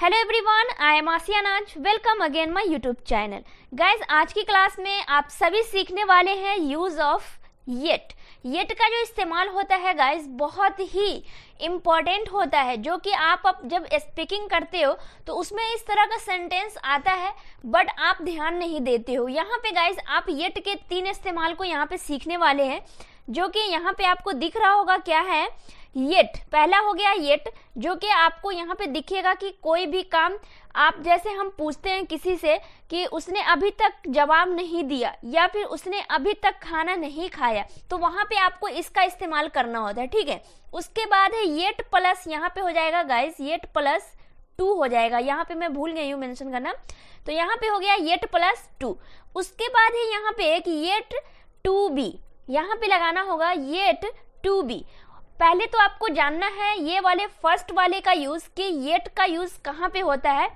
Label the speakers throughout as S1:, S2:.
S1: Hello everyone, I am आसिया नाज। Welcome again my YouTube channel. Guys, आज की class में आप सभी सीखने वाले हैं यूज ऑफ येट। येट का जो इस्तेमाल होता है गाइज बहुत ही इम्पॉर्टेंट होता है, जो कि आप अब जब स्पीकिंग करते हो तो उसमें इस तरह का सेंटेंस आता है बट आप ध्यान नहीं देते हो। यहाँ पे गाइज आप येट के 3 इस्तेमाल को यहाँ पे सीखने वाले हैं, जो कि यहाँ पे आपको दिख रहा होगा। क्या है? येट। पहला हो गया येट, जो कि आपको यहाँ पे दिखेगा कि कोई भी काम आप जैसे हम पूछते हैं किसी से कि उसने अभी तक जवाब नहीं दिया या फिर उसने अभी तक खाना नहीं खाया, तो वहां पे आपको इसका इस्तेमाल करना होता है। ठीक है। उसके बाद है येट प्लस, यहाँ पे हो जाएगा गाइस येट प्लस 2 हो जाएगा। यहाँ पे मैं भूल गई हूँ मेंशन करना, तो यहाँ पे हो गया येट प्लस 2। उसके बाद है यहाँ पे एक येट 2b, यहाँ पे लगाना होगा येट 2b। पहले तो आपको जानना है ये वाले फर्स्ट वाले का यूज कि येट का यूज कहाँ पे होता है।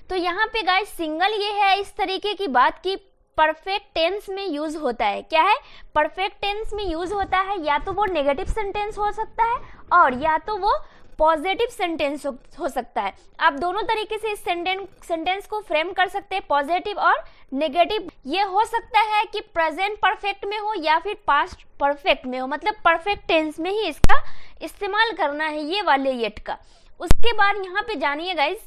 S1: तो यहाँ पे गाइस सिंगल ये है इस तरीके की बात की परफेक्ट टेंस में यूज होता है। क्या है? परफेक्ट टेंस में यूज होता है। या तो वो नेगेटिव सेंटेंस हो सकता है और या तो वो पॉजिटिव सेंटेंस हो सकता है। आप दोनों तरीके से इस सेंटेंस को फ्रेम कर सकते हैं, पॉजिटिव और नेगेटिव। ये हो सकता है कि प्रेजेंट परफेक्ट में हो या फिर पास्ट परफेक्ट में हो, मतलब परफेक्ट टेंस में ही इसका इस्तेमाल करना है ये वाले येट का। उसके बाद यहाँ पे जानिए गाइज,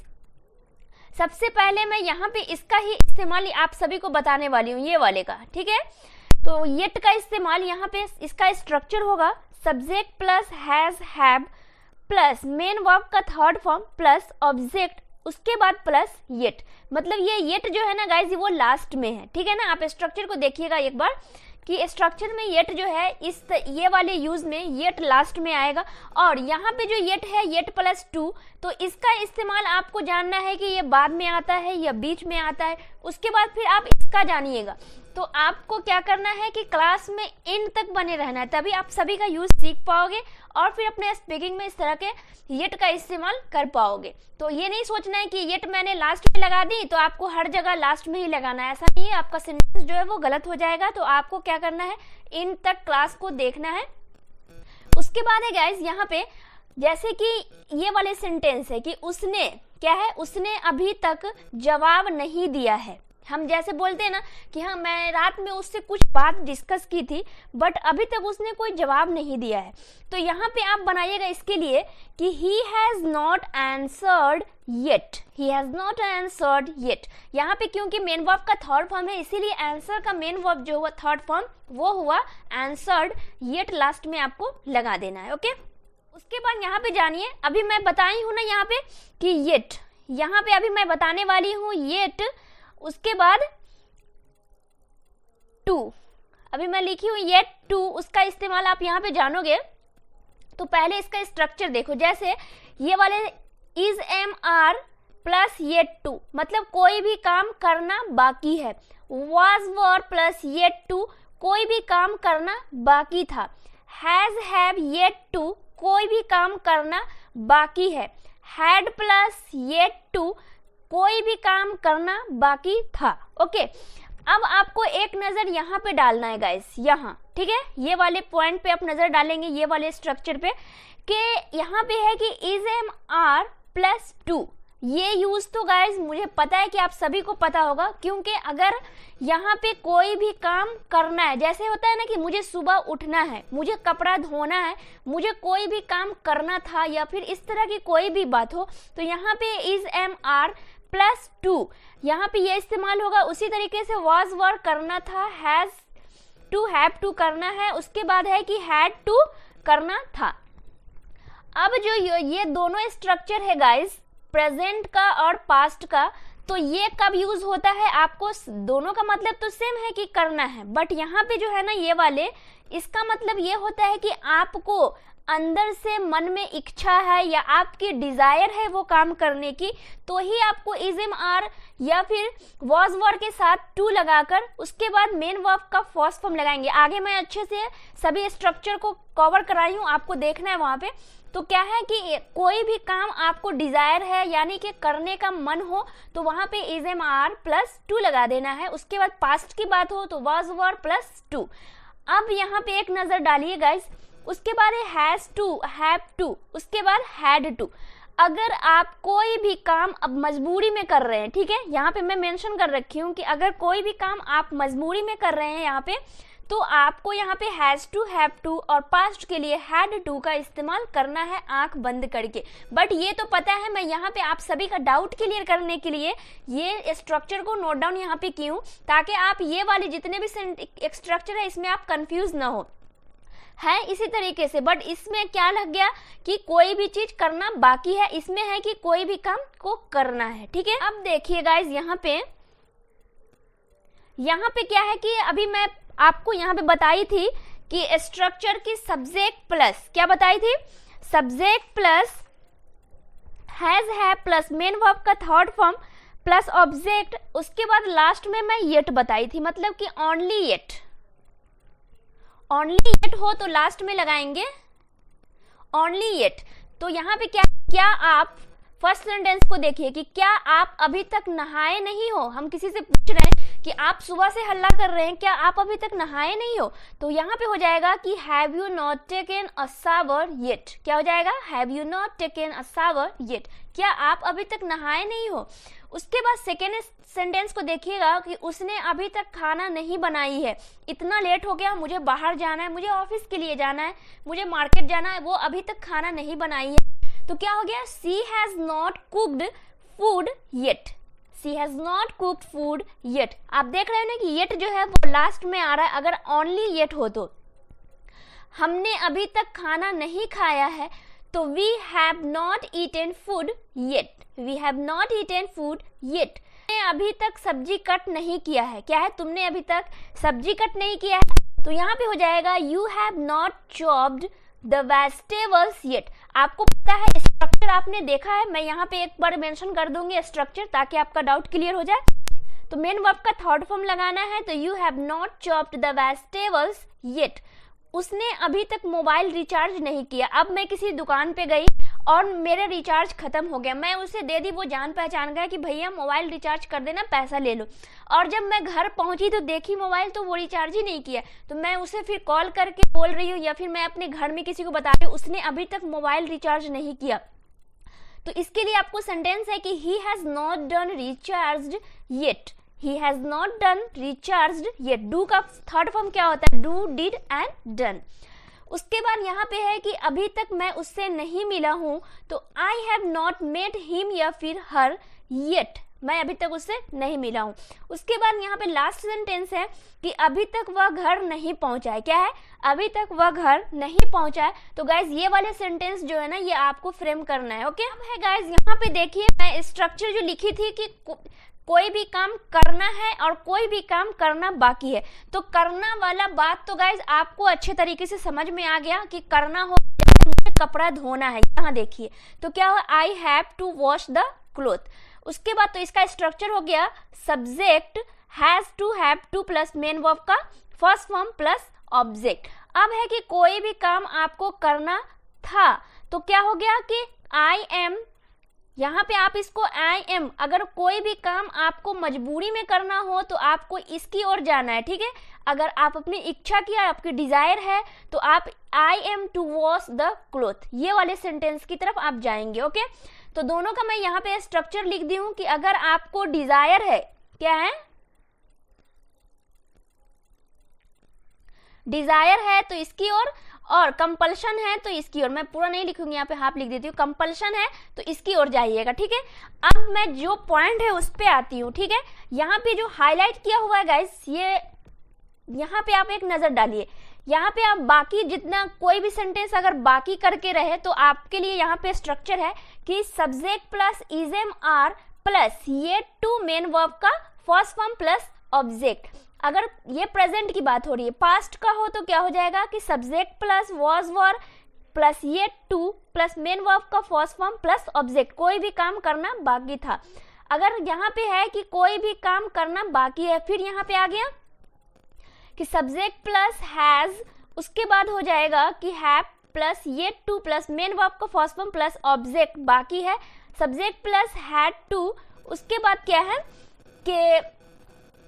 S1: सबसे पहले मैं यहाँ पे इसका ही इस्तेमाल आप सभी को बताने वाली हूँ, ये वाले का। ठीक है। तो येट का इस्तेमाल यहाँ पे इसका स्ट्रक्चर होगा subject plus has have plus main verb का थर्ड फॉर्म प्लस ऑब्जेक्ट, उसके बाद प्लस येट। मतलब ये येट जो है ना गाइज वो लास्ट में है। ठीक है ना। आप स्ट्रक्चर को देखिएगा एक बार कि स्ट्रक्चर में येट जो है ये वाले यूज में येट लास्ट में आएगा। और यहाँ पे जो येट है येट प्लस 2, तो इसका इस्तेमाल आपको जानना है कि ये बाद में आता है या बीच में आता है। उसके बाद फिर आप इसका जानिएगा। तो आपको क्या करना है कि क्लास में एंड तक बने रहना है, तभी आप सभी का यूज सीख पाओगे और फिर अपने स्पीकिंग में इस तरह के येट का इस्तेमाल कर पाओगे। तो ये नहीं सोचना है कि येट मैंने लास्ट में लगा दी तो आपको हर जगह लास्ट में ही लगाना है, ऐसा नहीं है। आपका सेंटेंस जो है वो गलत हो जाएगा। तो आपको क्या करना है, एंड तक क्लास को देखना है। उसके बाद है गाइज यहाँ पे जैसे कि ये वाले सेंटेंस है कि उसने क्या है, उसने अभी तक जवाब नहीं दिया है। हम जैसे बोलते हैं ना कि हाँ मैं रात में उससे कुछ बात डिस्कस की थी बट अभी तक उसने कोई जवाब नहीं दिया है। तो यहाँ पे आप बनाइएगा इसके लिए कि he has not answered yet, he has not answered yet। यहाँ पे क्योंकि मेन वर्ब का थर्ड फॉर्म है इसीलिए आंसर का मेन वर्ब जो हुआ थर्ड फॉर्म वो हुआ answered, yet लास्ट में आपको लगा देना है। ओके। उसके बाद यहाँ पे जानिए, अभी मैं बताई हूँ ना यहाँ पे कि yet, यहाँ पे अभी मैं बताने वाली हूँ yet। उसके बाद 2, अभी मैं लिखी हूँ येट 2, उसका इस्तेमाल आप यहाँ पे जानोगे। तो पहले इसका स्ट्रक्चर देखो, जैसे ये वाले is am are plus yet 2, मतलब कोई भी काम करना बाकी है। वाज वर प्लस येट 2, कोई भी काम करना बाकी था। हैज हैव येट 2, कोई भी काम करना बाकी है। हैड प्लस येट 2, कोई भी काम करना बाकी था। ओके। अब आपको एक नजर यहाँ पे डालना है गाइस, यहाँ। ठीक है। ये वाले पॉइंट पे आप नजर डालेंगे, ये वाले स्ट्रक्चर पे, कि यहाँ पे है कि इज एम आर प्लस 2। ये यूज तो गाइस मुझे पता है कि आप सभी को पता होगा, क्योंकि अगर यहाँ पे कोई भी काम करना है, जैसे होता है ना कि मुझे सुबह उठना है, मुझे कपड़ा धोना है, मुझे कोई भी काम करना था या फिर इस तरह की कोई भी बात हो, तो यहाँ पे इज एम आर प्लस 2 यहाँ पे ये इस्तेमाल होगा। उसी तरीके से वाज वर करना था, हैज टू हैव टू करना है, उसके बाद है कि हैड टू करना था। अब जो ये दोनों स्ट्रक्चर है गाइस प्रेजेंट का और पास्ट का, तो ये कब यूज होता है, आपको दोनों का मतलब तो सेम है कि करना है, बट यहाँ पे जो है ना ये वाले, इसका मतलब ये होता है कि आपको अंदर से मन में इच्छा है या आपकी डिजायर है वो काम करने की, तो ही आपको इज एम आर या फिर वॉज वर के साथ 2 लगाकर उसके बाद मेन वर्ब का फर्स्ट फॉर्म लगाएंगे। आगे मैं अच्छे से सभी स्ट्रक्चर को कवर कराई हूँ, आपको देखना है वहां पे। तो क्या है कि कोई भी काम आपको डिजायर है यानी कि करने का मन हो तो वहां पे इज एम आर प्लस 2 लगा देना है। उसके बाद पास्ट की बात हो तो वॉज वर प्लस 2। अब यहाँ पे एक नजर डालिए गाइस, उसके बाद है हैज टू, हैव टू, उसके बाद हैड टू। अगर आप कोई भी काम अब मजबूरी में कर रहे हैं, ठीक है, यहाँ पे मैं मेंशन कर रखी हूँ कि अगर कोई भी काम आप मजबूरी में कर रहे हैं यहाँ पे, तो आपको यहाँ पे हैज टू, हैव टू और पास्ट के लिए हैड टू का इस्तेमाल करना है आंख बंद करके। बट ये तो पता है, मैं यहाँ पे आप सभी का डाउट क्लियर करने के लिए ये स्ट्रक्चर को नोट डाउन यहाँ पे की हूँ, ताकि आप ये वाले जितने भी स्ट्रक्चर है इसमें आप कंफ्यूज ना हो, है इसी तरीके से। बट इसमें क्या लग गया कि कोई भी चीज करना बाकी है, इसमें है कि कोई भी काम को करना है, ठीक है। अब देखिए गाइज, यहाँ पे क्या है कि अभी मैं आपको यहाँ पे बताई थी कि स्ट्रक्चर की सब्जेक्ट प्लस, क्या बताई थी, सब्जेक्ट प्लस हैज है प्लस मेन वर्ब का थर्ड फॉर्म प्लस ऑब्जेक्ट, उसके बाद लास्ट में मैं येट बताई थी, मतलब कि ओनली येट हो तो लास्ट में लगाएंगे ओनली येट। तो यहाँ पे क्या आप फर्स्ट सेंटेंस को देखिए कि क्या आप अभी तक नहाए नहीं हो। हम किसी से पूछ रहे हैं कि आप सुबह से हल्ला कर रहे हैं, क्या आप अभी तक नहाए नहीं हो, तो यहाँ पे हो जाएगा कि have you not taken a shower yet. क्या हो जाएगा, have you not taken a shower yet, क्या आप अभी तक नहाए नहीं हो। उसके बाद सेकेंड सेंटेंस को देखिएगा कि उसने अभी तक खाना नहीं बनाई है, इतना लेट हो गया, मुझे बाहर जाना है, मुझे ऑफिस के लिए जाना है, मुझे मार्केट जाना है, वो अभी तक खाना नहीं बनाई है। तो क्या हो गया, she has not cooked food yet, she has not cooked food yet. आप देख रहे हो ना कि येट जो है वो लास्ट में आ रहा है। अगर ओनली येट हो तो हमने अभी तक खाना नहीं खाया है, तो we have not eaten food yet, we have not eaten food yet. तुमने अभी तक सब्जी कट नहीं किया है, क्या है, तुमने अभी तक सब्जी कट नहीं किया है, तो यहाँ पे हो जाएगा you have not chopped the vegetables yet. आपको पता है स्ट्रक्चर आपने देखा है, मैं यहाँ पे एक बार मेंशन कर दूंगी स्ट्रक्चर ताकि आपका डाउट क्लियर हो जाए। तो मेन वर्ब का थर्ड फॉर्म लगाना है, तो you have not chopped the vegetables yet. उसने अभी तक मोबाइल रिचार्ज नहीं किया। अब मैं किसी दुकान पे गई और मेरा रिचार्ज खत्म हो गया, मैं उसे दे दी, वो जान पहचान गया कि भैया मोबाइल रिचार्ज कर देना, पैसा ले लो। और जब मैं घर पहुंची तो देखी मोबाइल तो वो रिचार्ज ही नहीं किया, तो मैं उसे फिर कॉल करके बोल रही हूँ या फिर मैं अपने घर में किसी को बता रही हूँ उसने अभी तक मोबाइल रिचार्ज नहीं किया। तो इसके लिए आपको सेंटेंस है कि he has not done recharged yet, he has not done recharged yet. Do का थर्ड फॉर्म क्या होता है, डू, डिड एंड डन। उसके बाद यहाँ पे है कि अभी तक मैं उससे नहीं मिला हूँ, तो I have not met him या फिर हर येट, मैं अभी तक उससे नहीं मिला हूँ। उसके बाद यहाँ पे लास्ट सेंटेंस है कि अभी तक वह घर नहीं पहुँचा है, क्या है, अभी तक वह घर नहीं पहुँचा है। तो गाइज ये वाले सेंटेंस जो है ना ये आपको फ्रेम करना है, ओके। अब है गाइज यहाँ पे देखिए मैं स्ट्रक्चर जो लिखी थी कि कोई भी काम करना है और कोई भी काम करना बाकी है। तो करना वाला बात तो गाइज आपको अच्छे तरीके से समझ में आ गया कि करना हो, मुझे कपड़ा धोना है, यहाँ देखिए तो क्या हो, I have to wash the cloth. उसके बाद तो इसका स्ट्रक्चर हो गया subject has to, have to plus main verb का फर्स्ट फॉर्म प्लस ऑब्जेक्ट। अब है कि कोई भी काम आपको करना था, तो क्या हो गया कि आई एम, यहाँ पे आप इसको आई एम, अगर कोई भी काम आपको मजबूरी में करना हो तो आपको इसकी ओर जाना है, ठीक है। अगर आप अपनी इच्छा की, आपकी डिजायर है, तो आप I am to wash the cloth, ये वाले सेंटेंस की तरफ आप जाएंगे, ओके। तो दोनों का मैं यहाँ पे स्ट्रक्चर लिख दी हूँ कि अगर आपको डिजायर है, क्या है, डिजायर है तो इसकी ओर, और कंपल्शन है तो इसकी ओर। मैं पूरा नहीं लिखूंगी, यहाँ पे हाफ लिख देती हूँ। कंपल्शन है तो इसकी ओर जाइएगा, ठीक है। अब मैं जो पॉइंट है उस पे आती हूँ, ठीक है। यहाँ पे जो हाईलाइट किया हुआ है गाइस, ये यहाँ पे आप एक नजर डालिए। यहाँ पे आप बाकी जितना कोई भी सेंटेंस अगर बाकी करके रहे तो आपके लिए यहाँ पे स्ट्रक्चर है कि subject plus is am are plus ये टू मेन वर्ब का फर्स्ट फॉर्म प्लस ऑब्जेक्ट। अगर ये प्रेजेंट की बात हो रही है, पास्ट का हो तो क्या हो जाएगा कि subject plus was were plus ये टू प्लस मेन वर्ब का फर्स्ट फॉर्म प्लस ऑब्जेक्ट, कोई भी काम करना बाकी था। अगर यहाँ पे है कि कोई भी काम करना बाकी है, फिर यहाँ पे आ गया कि सब्जेक्ट प्लस हैज, उसके बाद हो जाएगा कि हैव प्लस ये टू प्लस मेन वर्ब का फर्स्ट फॉर्म प्लस ऑब्जेक्ट बाकी है, सब्जेक्ट प्लस हैड टू। उसके बाद क्या है कि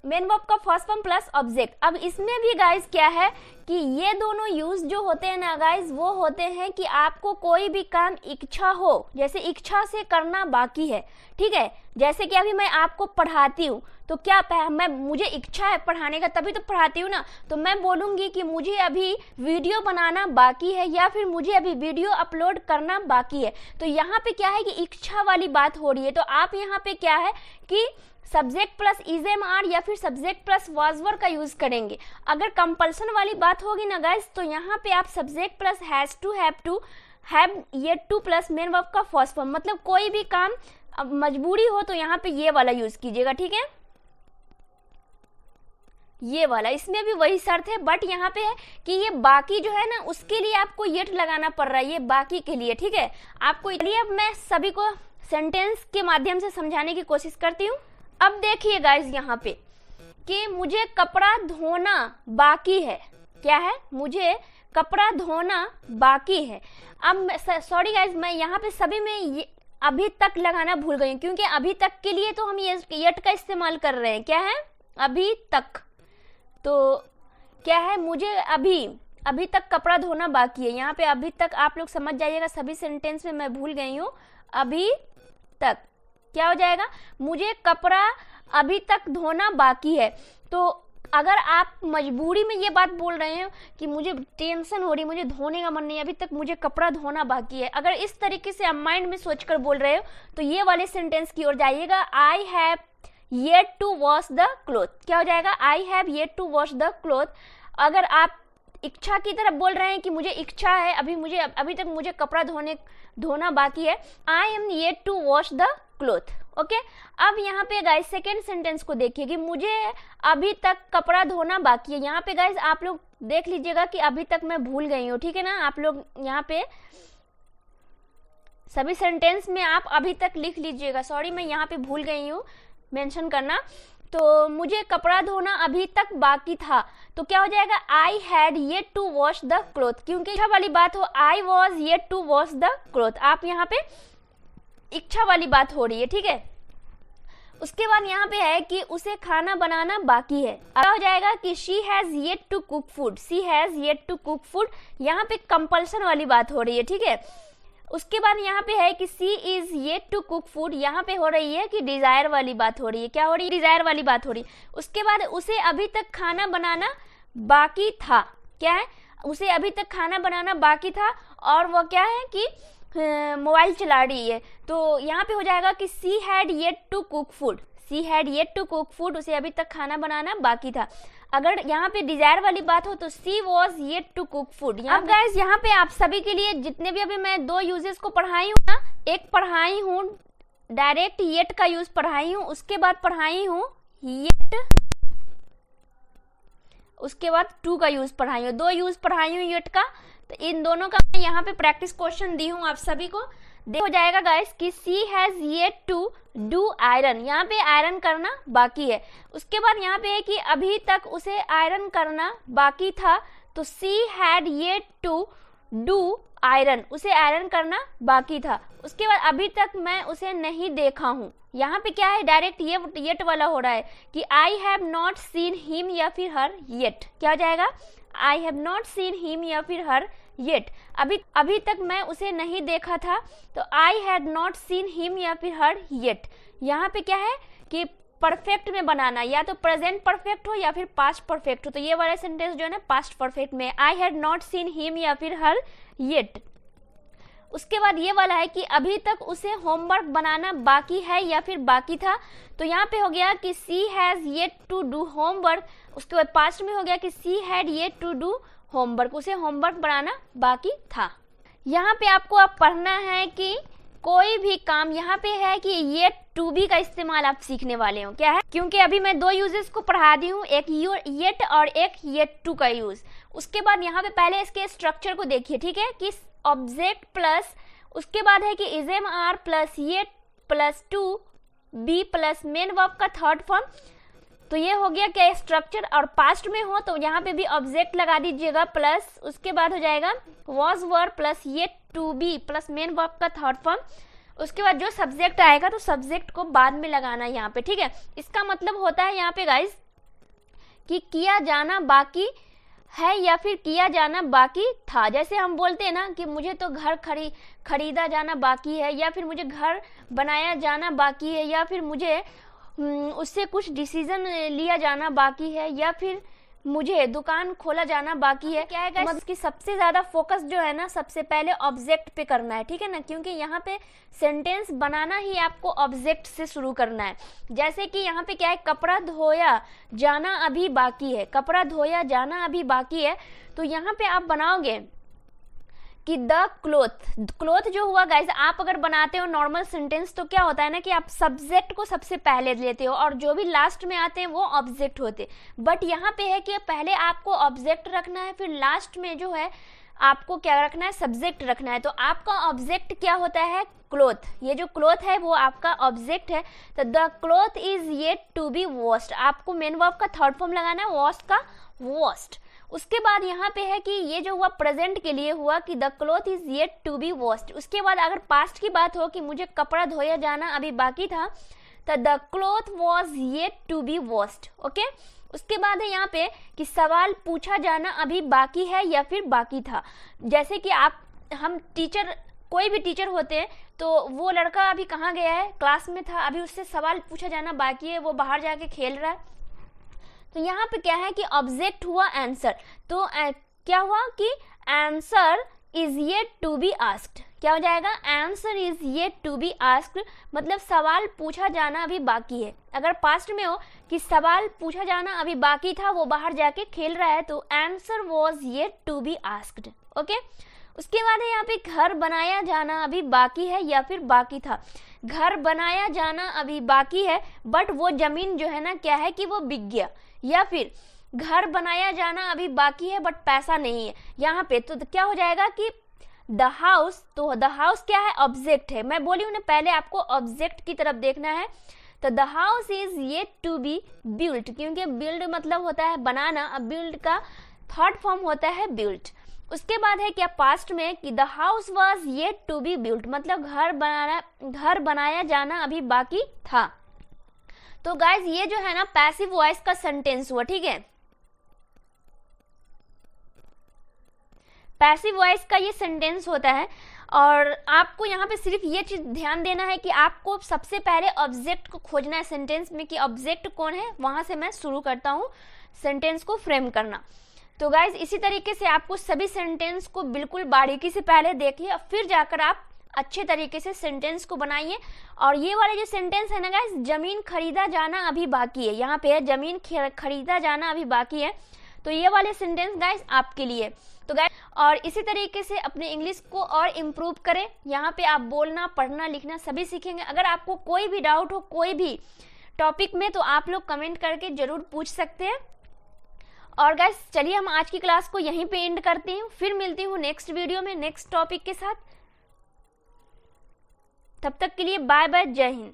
S1: मेन वर्ब का फर्स्ट फॉर्म प्लस ऑब्जेक्ट। अब इसमें भी गाइज क्या है कि ये दोनों यूज जो होते हैं ना गाइज, वो होते हैं कि आपको कोई भी काम इच्छा हो, जैसे इच्छा से करना बाकी है, ठीक है। जैसे कि अभी मैं आपको पढ़ाती हूँ तो क्या मुझे इच्छा है पढ़ाने का, तभी तो पढ़ाती हूँ ना। तो मैं बोलूँगी कि मुझे अभी वीडियो बनाना बाकी है या फिर मुझे अभी वीडियो अपलोड करना बाकी है। तो यहाँ पे क्या है कि इच्छा वाली बात हो रही है। तो आप यहाँ पे क्या है कि subject plus is am are या फिर सब्जेक्ट प्लस वाज वर का यूज करेंगे। अगर कंपल्सन वाली बात होगी ना गाइस, तो यहाँ पे आप subject plus has to, have, yet to plus main verb का फर्स्ट फॉर्म, मतलब कोई भी काम अब मजबूरी हो तो यहाँ पे ये वाला यूज कीजिएगा, ठीक है, ये वाला। इसमें भी वही शर्त है, बट यहाँ पे है कि ये बाकी जो है ना उसके लिए आपको येट लगाना पड़ रहा है, ये बाकी के लिए, ठीक है आपको। इसलिए अब मैं सभी को सेंटेंस के माध्यम से समझाने की कोशिश करती हूँ। अब देखिए गाइज यहाँ पे कि मुझे कपड़ा धोना बाकी है। क्या है? मुझे कपड़ा धोना बाकी है। अब सॉरी गाइज, मैं यहाँ पे सभी में ये अभी तक लगाना भूल गई हूँ, क्योंकि अभी तक के लिए तो हम येट का इस्तेमाल कर रहे हैं। क्या है? अभी तक। तो क्या है? मुझे अभी तक कपड़ा धोना बाकी है। यहाँ पे अभी तक आप लोग समझ जाइएगा, सभी सेंटेंस में मैं भूल गई हूँ। अभी तक क्या हो जाएगा? मुझे कपड़ा अभी तक धोना बाकी है। तो अगर आप मजबूरी में ये बात बोल रहे हो कि मुझे टेंशन हो रही, मुझे धोने का मन नहीं, अभी तक मुझे कपड़ा धोना बाकी है, अगर इस तरीके से आप माइंड में सोचकर बोल रहे हो तो ये वाले सेंटेंस की ओर जाइएगा। I have yet to wash the cloth. क्या हो जाएगा? I have yet to wash the cloth. अगर आप इच्छा की तरफ बोल रहे हैं कि मुझे इच्छा है, अभी तक मुझे कपड़ा धोना बाकी है, I am yet to wash the cloth. Okay, अब यहाँ पे गाइस सेकेंड सेंटेंस को देखिए कि मुझे अभी तक कपड़ा धोना बाकी है। यहाँ पे गाइस आप लोग देख लीजिएगा कि अभी तक मैं भूल गई हूँ, ठीक है ना। आप लोग यहाँ पे सभी सेंटेंस में आप अभी तक लिख लीजिएगा। सॉरी, मैं यहाँ पे भूल गई हूँ मेंशन करना। तो मुझे कपड़ा धोना अभी तक बाकी था, तो क्या हो जाएगा? I had yet to wash the cloth. क्योंकि इच्छा वाली बात हो, I was yet to wash the cloth. आप यहाँ पे इच्छा वाली बात हो रही है, ठीक है। उसके बाद यहाँ पे है कि उसे खाना बनाना बाकी है। अब हो जाएगा कि she has yet to cook food. She has yet to cook food. यहाँ पे कंपल्सन वाली बात हो रही है, ठीक है। उसके बाद यहाँ पे है कि she is yet to cook food. यहाँ पे हो रही है कि डिजायर वाली बात हो रही है। क्या हो रही है? डिजायर वाली बात हो रही है। उसके बाद उसे अभी तक खाना बनाना बाकी था। क्या है? उसे अभी तक खाना बनाना बाकी था और वो क्या है कि मोबाइल चला रही है। तो यहाँ पे हो जाएगा कि she had yet to cook food. She had yet to cook food, उसे अभी तक खाना बनाना बाकी था। अगर यहाँ पे डिजायर वाली बात हो तो she was yet to cook food. अब गाइस यहाँ पे आप सभी के लिए जितने भी अभी मैं दो यूजेस को पढ़ाई हूँ ना, एक पढ़ाई हूँ डायरेक्ट येट का यूज पढ़ाई हूँ, उसके बाद पढ़ाई हूँ येट, उसके बाद टू का यूज पढ़ाई हूँ। दो यूज पढ़ाई हूँ येट का। तो इन दोनों का मैं यहाँ पे प्रैक्टिस क्वेश्चन दी हूँ आप सभी को। हो जाएगा गाइस कि she has yet to do iron. यहाँ पे आयरन करना बाकी है। उसके बाद यहाँ पे है कि अभी तक उसे आयरन करना बाकी था, तो she had yet to do iron. उसे आयरन करना बाकी था। उसके बाद अभी तक मैं उसे नहीं देखा हूँ। यहाँ पे क्या है? डायरेक्ट येट वाला हो रहा है कि आई हैव नॉट सीन हिम या फिर हर येट। क्या हो जाएगा? I have not seen him या फिर हर येट। अभी तक मैं उसे नहीं देखा था, तो I had not seen him या फिर हर येट। यहाँ पे क्या है कि परफेक्ट में बनाना, या तो प्रेजेंट परफेक्ट हो या फिर पास्ट परफेक्ट हो। तो ये वाला सेंटेंस जो है ना पास्ट परफेक्ट में, I had not seen him या फिर हर येट। उसके बाद ये वाला है कि अभी तक उसे होमवर्क बनाना बाकी है या फिर बाकी था। तो यहाँ पे हो गया कि she has yet to do homework. उसके बाद पास्ट में हो गया कि she had yet to do homework. उसे होमवर्क बनाना बाकी था। यहाँ पे आपको अब पढ़ना है कि कोई भी काम, यहाँ पे है कि येट टू बी का इस्तेमाल आप सीखने वाले हो। क्या है? क्योंकि अभी मैं दो यूजेस को पढ़ा दी हूँ, एक येट और एक येट टू का यूज। उसके बाद यहाँ पे पहले इसके स्ट्रक्चर को देखिए, ठीक है, कि ऑब्जेक्ट प्लस उसके बाद है कि is am are plus yet plus to be plus main verb का थर्ड फॉर्म। तो ये हो गया क्या स्ट्रक्चर। और पास्ट में हो तो यहाँ पे भी ऑब्जेक्ट लगा दीजिएगा प्लस उसके बाद हो जाएगा was were plus yet to be plus main verb का थर्ड फॉर्म। उसके बाद जो सब्जेक्ट आएगा तो सब्जेक्ट को बाद में लगाना यहाँ पे, ठीक है। इसका मतलब होता है यहाँ पे गाइस कि किया जाना बाकी है या फिर किया जाना बाकी था। जैसे हम बोलते हैं ना कि मुझे तो घर खरीदा जाना बाकी है, या फिर मुझे घर बनाया जाना बाकी है, या फिर मुझे उससे कुछ डिसीजन लिया जाना बाकी है, या फिर मुझे दुकान खोला जाना बाकी है। क्या है गाइस, इसकी सबसे ज्यादा फोकस जो है ना सबसे पहले ऑब्जेक्ट पे करना है, ठीक है ना, क्योंकि यहाँ पे सेंटेंस बनाना ही आपको ऑब्जेक्ट से शुरू करना है। जैसे कि यहाँ पे क्या है, कपड़ा धोया जाना अभी बाकी है, कपड़ा धोया जाना अभी बाकी है। तो यहाँ पे आप बनाओगे कि द क्लोथ जो हुआ गाइस, आप अगर बनाते हो नॉर्मल सेंटेंस तो क्या होता है ना कि आप सब्जेक्ट को सबसे पहले लेते हो और जो भी लास्ट में आते हैं वो ऑब्जेक्ट होते। बट यहाँ पे है कि पहले आपको ऑब्जेक्ट रखना है, फिर लास्ट में जो है आपको क्या रखना है, सब्जेक्ट रखना है। तो आपका ऑब्जेक्ट क्या होता है, क्लोथ। ये जो क्लोथ है वो आपका ऑब्जेक्ट है। तो the cloth is yet to be washed, आपको मेन वर्ब का थर्ड फॉर्म लगाना है, वॉश का वॉश्ड। उसके बाद यहाँ पे है कि ये जो हुआ प्रेजेंट के लिए हुआ कि the cloth is yet to be washed. उसके बाद अगर पास्ट की बात हो कि मुझे कपड़ा धोया जाना अभी बाकी था, तो the cloth was yet to be washed. Okay, उसके बाद है यहाँ पे कि सवाल पूछा जाना अभी बाकी है या फिर बाकी था। जैसे कि हम टीचर, कोई भी टीचर होते हैं तो वो लड़का अभी कहाँ गया है, क्लास में था, अभी उससे सवाल पूछा जाना बाकी है, वो बाहर जाके खेल रहा है। तो यहाँ पे क्या है कि ऑब्जेक्ट हुआ आंसर। तो क्या हुआ कि answer is yet to be asked. क्या हो जाएगा, answer is yet to be asked, मतलब सवाल पूछा जाना अभी बाकी है। अगर पास्ट में हो कि सवाल पूछा जाना अभी बाकी था, वो बाहर जाके खेल रहा है, तो answer was yet to be asked. Okay, उसके बाद है यहाँ पे घर बनाया जाना अभी बाकी है या फिर बाकी था। घर बनाया जाना अभी बाकी है बट वो जमीन जो है ना क्या है कि वो बिक गया, या फिर घर बनाया जाना अभी बाकी है बट पैसा नहीं है यहाँ पे। तो क्या हो जाएगा कि द हाउस, तो द हाउस क्या है, ऑब्जेक्ट है। मैं बोली हूँ ना पहले आपको ऑब्जेक्ट की तरफ देखना है। तो the house is yet to be built, क्योंकि बिल्ड मतलब होता है बनाना, अब बिल्ड का थर्ड फॉर्म होता है बिल्ट। उसके बाद है क्या पास्ट में कि the house was yet to be built, मतलब घर बनाया जाना अभी बाकी था। तो गाइज ये जो है ना पैसिव वॉइस का सेंटेंस हुआ, ठीक है। पैसिव वॉइस का ये सेंटेंस होता है और आपको यहाँ पे सिर्फ ये चीज ध्यान देना है कि आपको सबसे पहले ऑब्जेक्ट को खोजना है सेंटेंस में कि ऑब्जेक्ट कौन है, वहां से मैं शुरू करता हूँ सेंटेंस को फ्रेम करना। तो गाइज इसी तरीके से आपको सभी सेंटेंस को बिल्कुल बारीकी से पहले देखिए और फिर जाकर आप अच्छे तरीके से सेंटेंस को बनाइए। और ये वाले जो सेंटेंस है ना गाइज, जमीन खरीदा जाना अभी बाकी है, यहाँ पे है जमीन खरीदा जाना अभी बाकी है। तो ये वाले सेंटेंस गाइज आपके लिए। तो गाइज और इसी तरीके से अपने इंग्लिश को और इम्प्रूव करें। यहाँ पे आप बोलना, पढ़ना, लिखना सभी सीखेंगे। अगर आपको कोई भी डाउट हो कोई भी टॉपिक में तो आप लोग कमेंट करके जरूर पूछ सकते हैं। और गाइज चलिए हम आज की क्लास को यहीं पे एंड करते हैं, फिर मिलती हूँ नेक्स्ट वीडियो में नेक्स्ट टॉपिक के साथ। तब तक के लिए बाय बाय, जय हिंद।